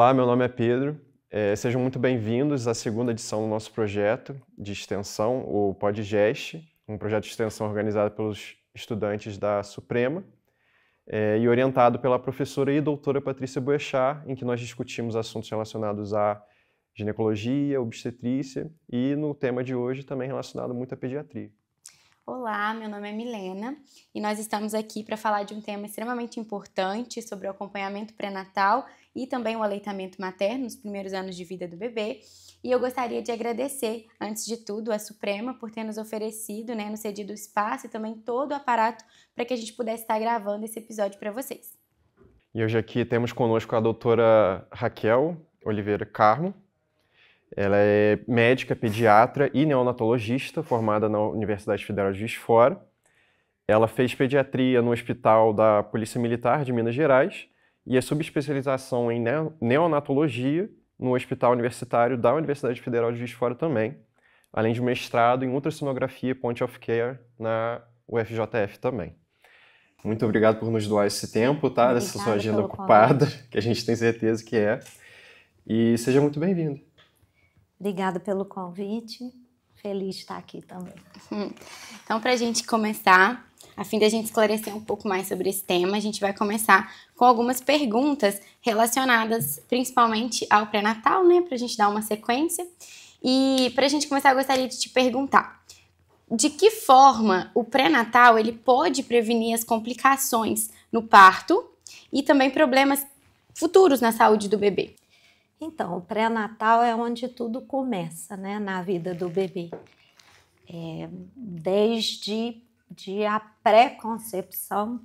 Olá, meu nome é Pedro. Sejam muito bem-vindos à segunda edição do nosso projeto de extensão, o PodGest, um projeto de extensão organizado pelos estudantes da Suprema e orientado pela professora e doutora Patrícia Boechat, em que nós discutimos assuntos relacionados à ginecologia, obstetrícia e, no tema de hoje, também relacionado muito à pediatria. Olá, meu nome é Milena e nós estamos aqui para falar de um tema extremamente importante sobre o acompanhamento pré-natal e também o aleitamento materno nos primeiros anos de vida do bebê. E eu gostaria de agradecer, antes de tudo, a Suprema por ter nos oferecido, nos cedido o espaço e também todo o aparato para que a gente pudesse estar gravando esse episódio para vocês. E hoje aqui temos conosco a doutora Raquel Oliveira Carmo. Ela é médica, pediatra e neonatologista, formada na Universidade Federal de Juiz de Fora. Ela fez pediatria no Hospital da Polícia Militar de Minas Gerais e a subespecialização em neonatologia no Hospital Universitário da Universidade Federal de Juiz de Fora também, além de mestrado em ultrassonografia point of care na UFJF também. Muito obrigado por nos doar esse tempo, tá? Dessa sua agenda ocupada, que a gente tem certeza que é. E seja muito bem-vindo. Obrigada pelo convite, feliz de estar aqui também. Então, para a gente começar, a fim de a gente esclarecer um pouco mais sobre esse tema, a gente vai começar com algumas perguntas relacionadas principalmente ao pré-natal, para a gente dar uma sequência. E para a gente começar, eu gostaria de te perguntar, de que forma o pré-natal ele pode prevenir as complicações no parto e também problemas futuros na saúde do bebê? Então, o pré-natal é onde tudo começa, na vida do bebê. Desde a pré-concepção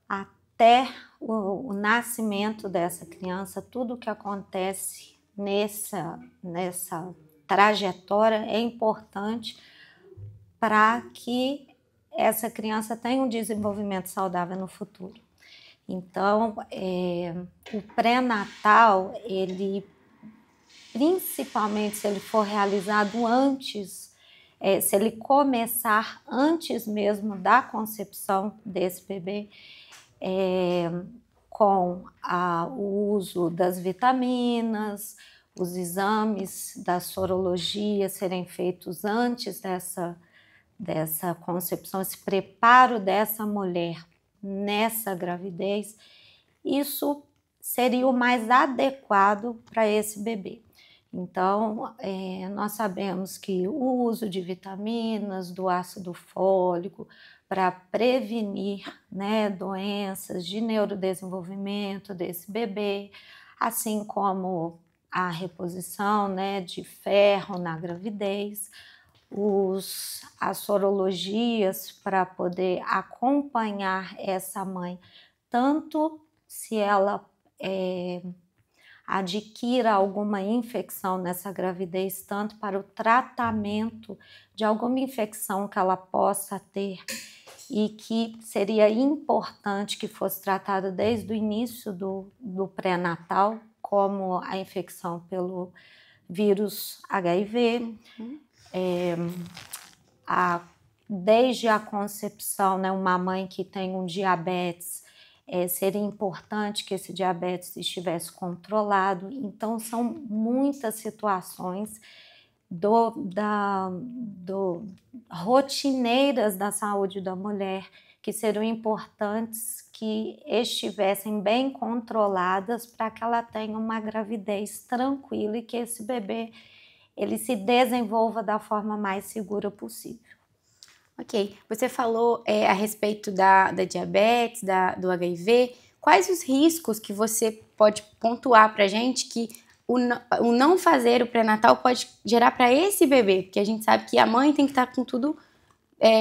até o nascimento dessa criança, tudo que acontece nessa trajetória é importante para que essa criança tenha um desenvolvimento saudável no futuro. Então, o pré-natal, ele, principalmente se ele for realizado antes, se ele começar antes mesmo da concepção desse bebê, com o uso das vitaminas, os exames da sorologia serem feitos antes dessa concepção, esse preparo dessa mulher nessa gravidez, isso seria o mais adequado para esse bebê. Então, nós sabemos que o uso de vitaminas, do ácido fólico, para prevenir doenças de neurodesenvolvimento desse bebê, assim como a reposição de ferro na gravidez, as sorologias para poder acompanhar essa mãe, tanto se ela adquira alguma infecção nessa gravidez, tanto para o tratamento de alguma infecção que ela possa ter e que seria importante que fosse tratada desde o início do pré-natal, como a infecção pelo vírus HIV, desde a concepção, uma mãe que tem um diabetes, seria importante que esse diabetes estivesse controlado. Então, são muitas situações rotineiras da saúde da mulher que seriam importantes que estivessem bem controladas para que ela tenha uma gravidez tranquila e que esse bebê ele se desenvolva da forma mais segura possível. Ok, você falou a respeito da diabetes, do HIV. Quais os riscos que você pode pontuar para a gente que o não fazer o pré-natal pode gerar para esse bebê? Porque a gente sabe que a mãe tem que estar com tudo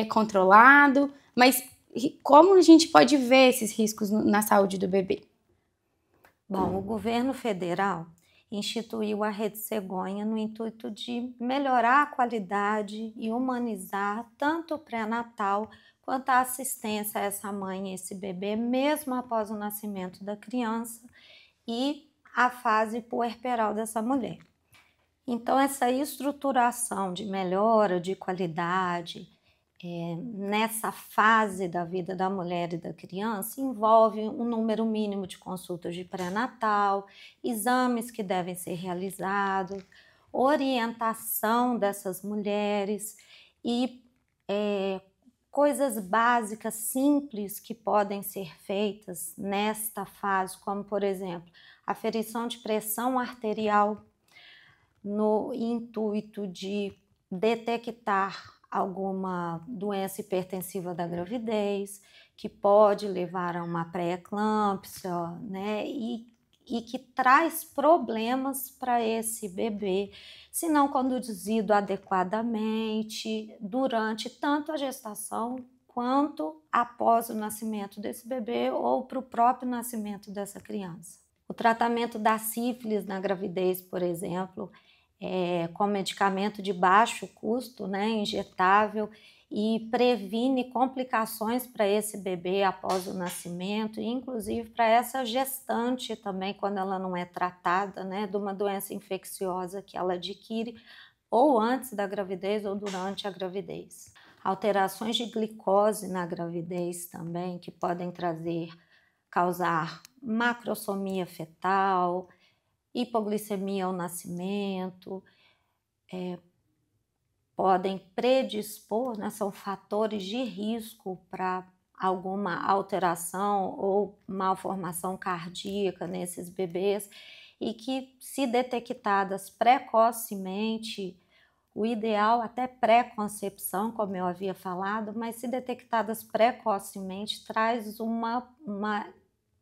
controlado, mas como a gente pode ver esses riscos na saúde do bebê? Bom, o governo federal instituiu a Rede Cegonha no intuito de melhorar a qualidade e humanizar tanto o pré-natal quanto a assistência a essa mãe e esse bebê, mesmo após o nascimento da criança e a fase puerperal dessa mulher. Então, essa estruturação de melhora de qualidade, nessa fase da vida da mulher e da criança envolve um número mínimo de consultas de pré-natal, exames que devem ser realizados, orientação dessas mulheres e coisas básicas, simples que podem ser feitas nesta fase, como por exemplo, aferição de pressão arterial no intuito de detectar alguma doença hipertensiva da gravidez, que pode levar a uma pré-eclâmpsia, né? E que traz problemas para esse bebê, se não conduzido adequadamente durante tanto a gestação quanto após o nascimento desse bebê ou para o próprio nascimento dessa criança. O tratamento da sífilis na gravidez, por exemplo, com medicamento de baixo custo, né, injetável, e previne complicações para esse bebê após o nascimento, e inclusive para essa gestante também, quando ela não é tratada, né, de uma doença infecciosa que ela adquire ou antes da gravidez ou durante a gravidez. Alterações de glicose na gravidez também, que podem causar macrosomia fetal, hipoglicemia ao nascimento, podem predispor, né, são fatores de risco para alguma alteração ou malformação cardíaca nesses bebês e que, se detectadas precocemente, o ideal até pré-concepção, como eu havia falado, mas se detectadas precocemente, traz uma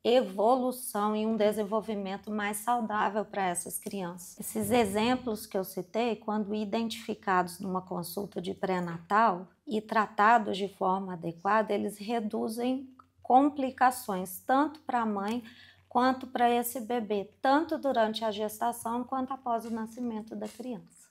evolução e um desenvolvimento mais saudável para essas crianças. Esses exemplos que eu citei, quando identificados numa consulta de pré-natal e tratados de forma adequada, eles reduzem complicações tanto para a mãe quanto para esse bebê, tanto durante a gestação quanto após o nascimento da criança.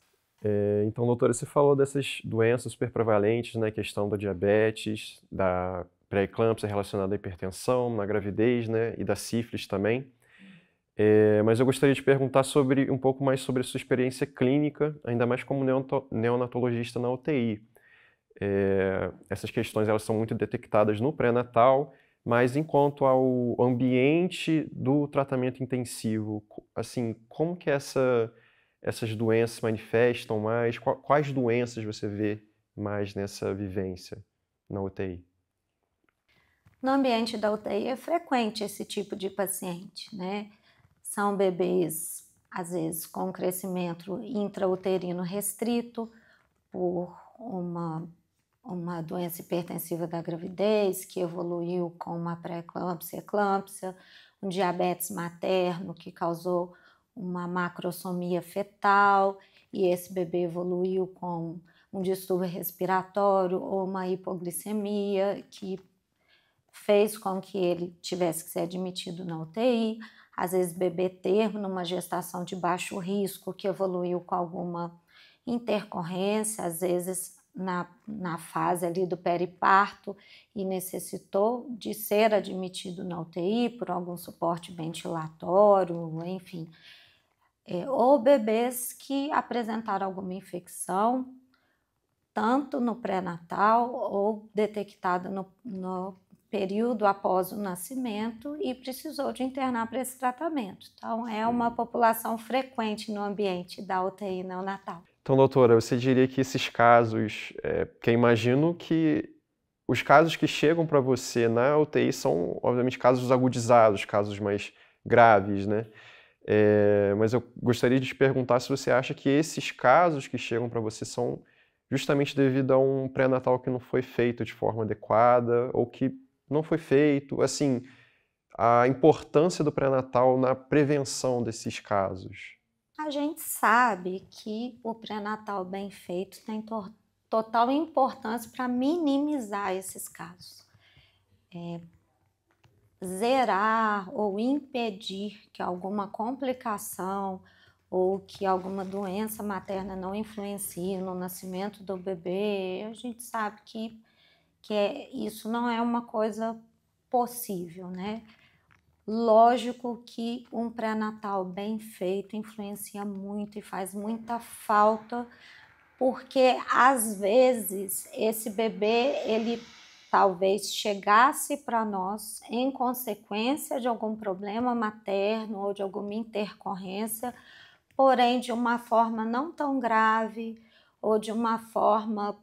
Então, doutora, você falou dessas doenças super prevalentes, né, questão da diabetes, da pré-eclâmpsia relacionada à hipertensão, na gravidez, né, e da sífilis também. Mas eu gostaria de perguntar um pouco mais sobre a sua experiência clínica, ainda mais como neonatologista na UTI. Essas questões elas são muito detectadas no pré-natal, mas enquanto ao ambiente do tratamento intensivo, assim, como que essas doenças se manifestam mais? Quais doenças você vê mais nessa vivência na UTI? No ambiente da UTI é frequente esse tipo de paciente, né? São bebês, às vezes, com crescimento intrauterino restrito por uma doença hipertensiva da gravidez que evoluiu com uma pré-eclâmpsia, eclâmpsia, um diabetes materno que causou uma macrosomia fetal e esse bebê evoluiu com um distúrbio respiratório ou uma hipoglicemia que fez com que ele tivesse que ser admitido na UTI, às vezes bebê termo numa gestação de baixo risco que evoluiu com alguma intercorrência, às vezes na fase ali do periparto e necessitou de ser admitido na UTI por algum suporte ventilatório, enfim. Ou bebês que apresentaram alguma infecção, tanto no pré-natal ou detectada no período após o nascimento e precisou de internar para esse tratamento. Então, é uma população frequente no ambiente da UTI neonatal. Então, doutora, você diria que esses casos, porque eu imagino que os casos que chegam para você na UTI são, obviamente, casos agudizados, casos mais graves, né? Mas eu gostaria de te perguntar se você acha que esses casos que chegam para você são justamente devido a um pré-natal que não foi feito de forma adequada ou que não foi feito, assim, a importância do pré-natal na prevenção desses casos. A gente sabe que o pré-natal bem feito tem total importância para minimizar esses casos. Zerar ou impedir que alguma complicação ou que alguma doença materna não influencie no nascimento do bebê, a gente sabe que isso não é uma coisa possível, né? Lógico que um pré-natal bem feito influencia muito e faz muita falta porque às vezes esse bebê, ele talvez chegasse para nós em consequência de algum problema materno ou de alguma intercorrência, porém de uma forma não tão grave ou de uma forma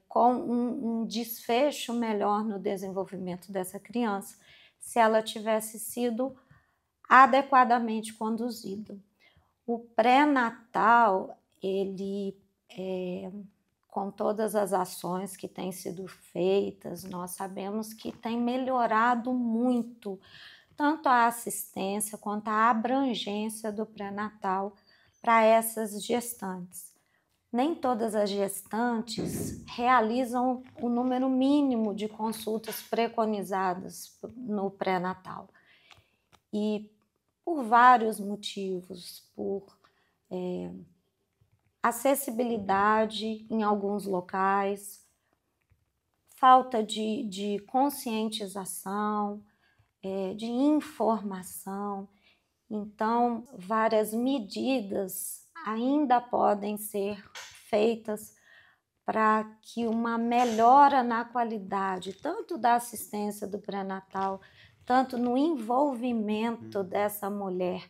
com um desfecho melhor no desenvolvimento dessa criança, se ela tivesse sido adequadamente conduzida. O pré-natal, ele, com todas as ações que têm sido feitas, nós sabemos que tem melhorado muito, tanto a assistência quanto a abrangência do pré-natal para essas gestantes. Nem todas as gestantes realizam o número mínimo de consultas preconizadas no pré-natal. E por vários motivos, por acessibilidade em alguns locais, falta de conscientização, de informação. Então, várias medidas ainda podem ser feitas para que uma melhora na qualidade, tanto da assistência do pré-natal, tanto no envolvimento dessa mulher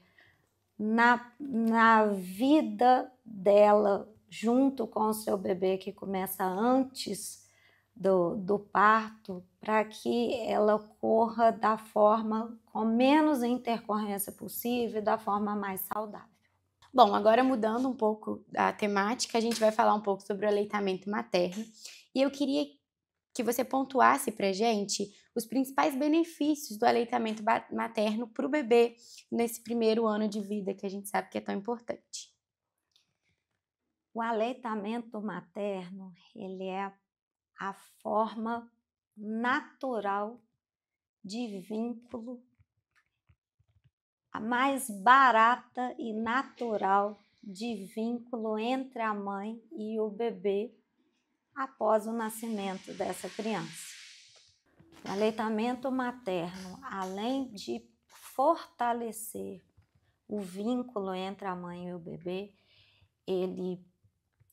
na vida dela, junto com o seu bebê, que começa antes do parto, para que ela ocorra da forma com menos intercorrência possível, da forma mais saudável. Bom, agora mudando um pouco a temática, a gente vai falar um pouco sobre o aleitamento materno. E eu queria que você pontuasse para a gente os principais benefícios do aleitamento materno para o bebê nesse primeiro ano de vida, que a gente sabe que é tão importante. O aleitamento materno, ele é a forma natural de vínculo, a mais barata e natural de vínculo entre a mãe e o bebê após o nascimento dessa criança. O aleitamento materno, além de fortalecer o vínculo entre a mãe e o bebê, ele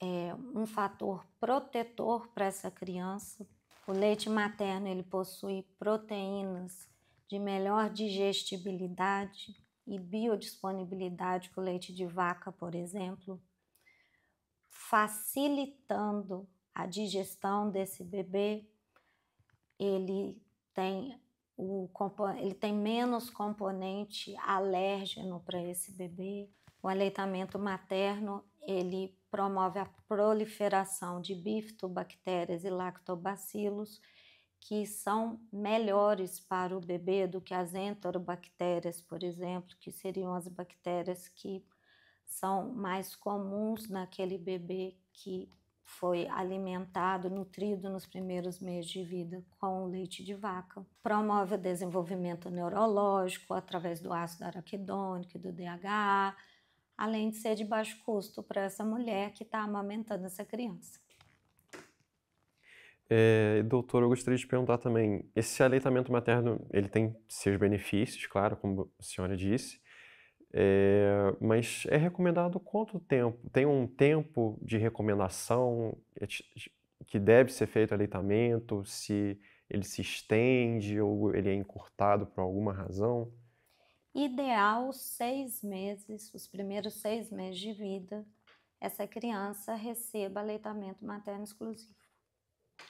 é um fator protetor para essa criança. O leite materno, ele possui proteínas de melhor digestibilidade e biodisponibilidade que o leite de vaca, por exemplo, facilitando a digestão desse bebê. Ele tem menos componente alérgeno para esse bebê. O aleitamento materno, ele promove a proliferação de bifidobactérias e lactobacilos, que são melhores para o bebê do que as enterobactérias, por exemplo, que seriam as bactérias que são mais comuns naquele bebê que foi alimentado, nutrido nos primeiros meses de vida com o leite de vaca. Promove o desenvolvimento neurológico através do ácido araquidônico e do DHA, além de ser de baixo custo para essa mulher que está amamentando essa criança. Doutor, eu gostaria de perguntar também, esse aleitamento materno, ele tem seus benefícios, claro, como a senhora disse, mas é recomendado quanto tempo? Tem um tempo de recomendação que deve ser feito o aleitamento, se ele se estende ou ele é encurtado por alguma razão? Ideal 6 meses, os primeiros 6 meses de vida, essa criança receba aleitamento materno exclusivo.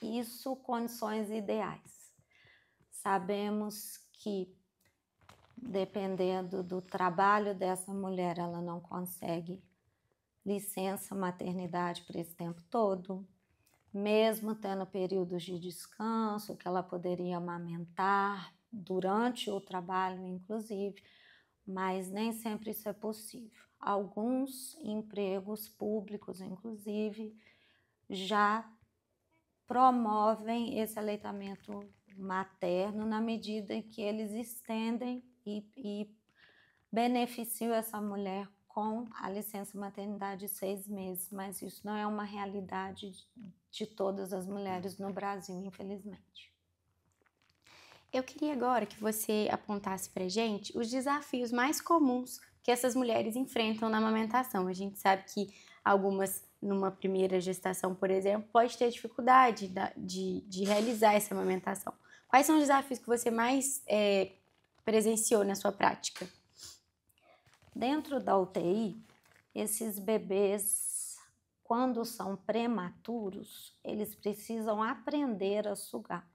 Isso, condições ideais. Sabemos que, dependendo do trabalho dessa mulher, ela não consegue licença maternidade por esse tempo todo, mesmo tendo períodos de descanso que ela poderia amamentar durante o trabalho, inclusive, mas nem sempre isso é possível. Alguns empregos públicos, inclusive, já promovem esse aleitamento materno na medida em que eles estendem e beneficiam essa mulher com a licença maternidade de 6 meses, mas isso não é uma realidade de todas as mulheres no Brasil, infelizmente. Eu queria agora que você apontasse pra gente os desafios mais comuns que essas mulheres enfrentam na amamentação. A gente sabe que algumas numa primeira gestação, por exemplo, pode ter dificuldade de realizar essa amamentação. Quais são os desafios que você mais presenciou na sua prática? Dentro da UTI, esses bebês, quando são prematuros, eles precisam aprender a sugar.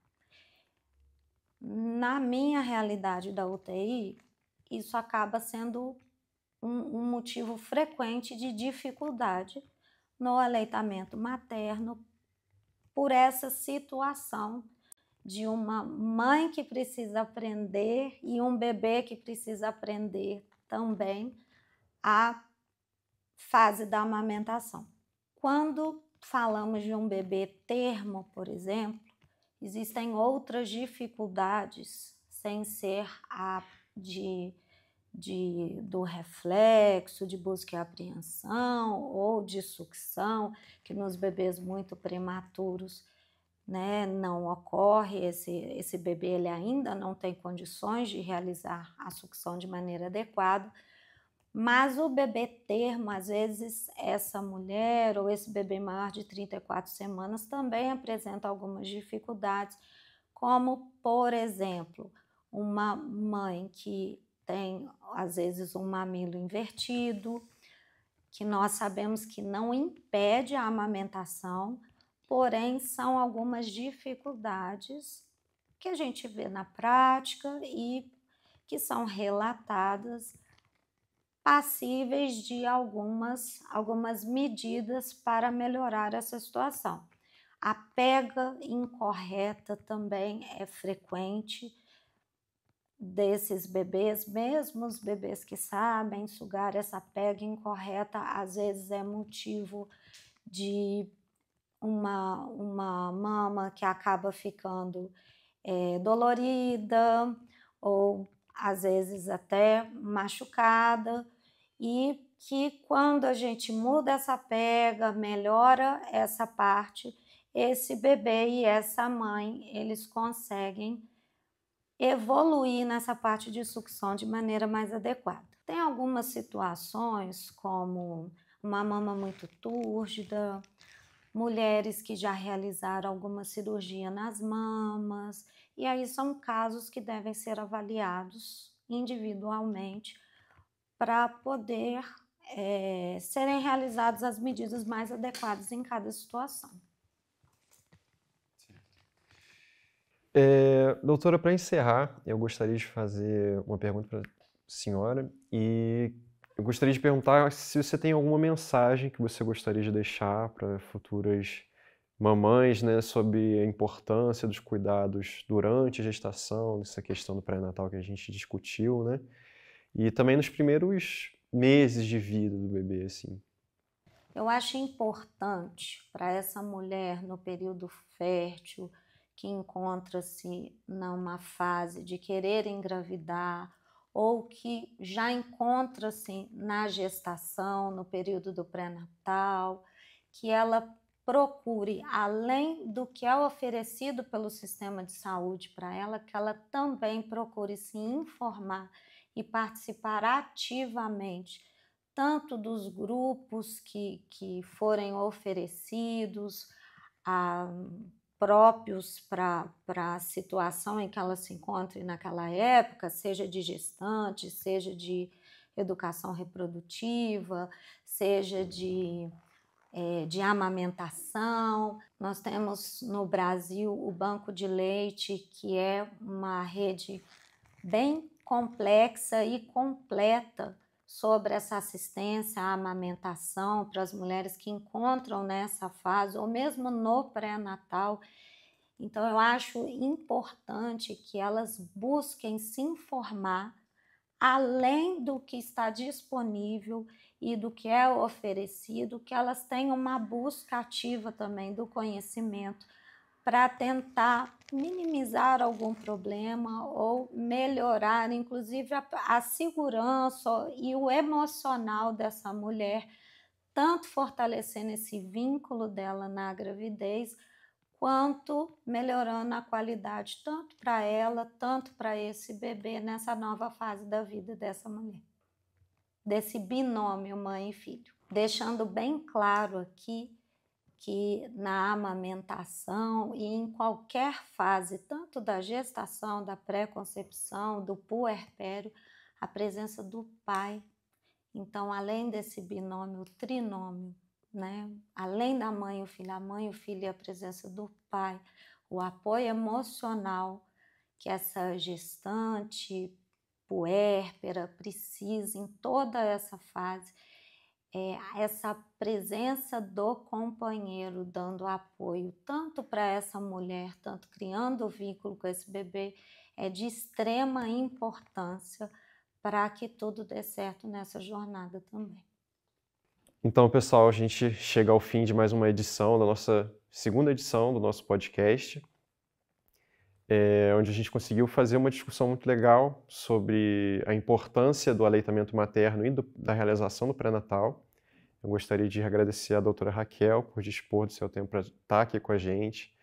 Na minha realidade da UTI, isso acaba sendo um motivo frequente de dificuldade no aleitamento materno por essa situação de uma mãe que precisa aprender e um bebê que precisa aprender também a fase da amamentação. Quando falamos de um bebê termo, por exemplo, existem outras dificuldades sem ser a do reflexo, de busca e apreensão ou de sucção, que nos bebês muito prematuros, né, não ocorre. Esse bebê ele ainda não tem condições de realizar a sucção de maneira adequada, mas o bebê termo, às vezes essa mulher ou esse bebê maior de 34 semanas também apresenta algumas dificuldades, como, por exemplo, uma mãe que tem, às vezes, um mamilo invertido, que nós sabemos que não impede a amamentação, porém são algumas dificuldades que a gente vê na prática e que são relatadas, passíveis de algumas medidas para melhorar essa situação. A pega incorreta também é frequente desses bebês, mesmo os bebês que sabem sugar, essa pega incorreta às vezes é motivo de uma mama que acaba ficando dolorida ou às vezes até machucada, e que quando a gente muda essa pega, melhora essa parte, esse bebê e essa mãe, eles conseguem evoluir nessa parte de sucção de maneira mais adequada. Tem algumas situações como uma mama muito túrgida, mulheres que já realizaram alguma cirurgia nas mamas, e aí são casos que devem ser avaliados individualmente para poder serem realizadas as medidas mais adequadas em cada situação. Doutora, para encerrar, eu gostaria de fazer uma pergunta para a senhora e eu gostaria de perguntar se você tem alguma mensagem que você gostaria de deixar para futuras mamães, né, sobre a importância dos cuidados durante a gestação, nessa questão do pré-natal que a gente discutiu, né, e também nos primeiros meses de vida do bebê, assim. Eu acho importante para essa mulher no período fértil, que encontra-se numa fase de querer engravidar ou que já encontra-se na gestação, no período do pré-natal, que ela procure, além do que é oferecido pelo sistema de saúde para ela, que ela também procure se informar e participar ativamente, tanto dos grupos que forem oferecidos, próprios para a situação em que ela se encontre naquela época, seja de gestante, seja de educação reprodutiva, seja de amamentação. Nós temos no Brasil o Banco de Leite, que é uma rede bem complexa e completa sobre essa assistência à amamentação para as mulheres que encontram nessa fase ou mesmo no pré-natal. Então eu acho importante que elas busquem se informar além do que está disponível e do que é oferecido, que elas tenham uma busca ativa também do conhecimento para tentar minimizar algum problema ou melhorar, inclusive, a segurança e o emocional dessa mulher, tanto fortalecendo esse vínculo dela na gravidez, quanto melhorando a qualidade tanto para ela, tanto para esse bebê nessa nova fase da vida dessa mulher, desse binômio mãe e filho. deixando bem claro aqui que na amamentação e em qualquer fase, tanto da gestação, da pré-concepção, do puerpério, a presença do pai. Então, além desse binômio, trinômio, né? Além da mãe e o filho, a mãe e o filho e a presença do pai, o apoio emocional que essa gestante puérpera precisa em toda essa fase, essa presença do companheiro dando apoio tanto para essa mulher, tanto criando o vínculo com esse bebê, é de extrema importância para que tudo dê certo nessa jornada também. Então, pessoal, a gente chega ao fim de mais uma edição, da nossa segunda edição do nosso podcast, onde a gente conseguiu fazer uma discussão muito legal sobre a importância do aleitamento materno e da realização do pré-natal. Eu gostaria de agradecer à doutora Raquel por dispor do seu tempo para estar aqui com a gente,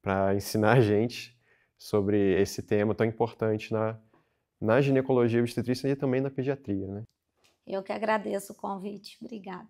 para ensinar a gente sobre esse tema tão importante na ginecologia e obstetrícia e também na pediatria, né? Eu que agradeço o convite. Obrigada.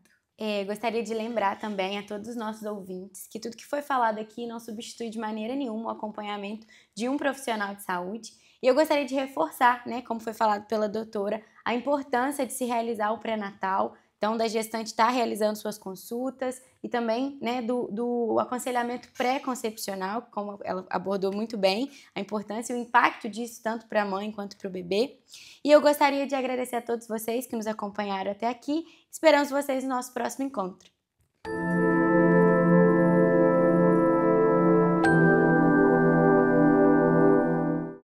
Gostaria de lembrar também a todos os nossos ouvintes que tudo que foi falado aqui não substitui de maneira nenhuma o acompanhamento de um profissional de saúde. E eu gostaria de reforçar, né, como foi falado pela doutora, a importância de se realizar o pré-natal, então da gestante estar realizando suas consultas e também, né, do aconselhamento pré-concepcional, como ela abordou muito bem, a importância e o impacto disso tanto para a mãe quanto para o bebê. E eu gostaria de agradecer a todos vocês que nos acompanharam até aqui. Esperamos vocês no nosso próximo encontro.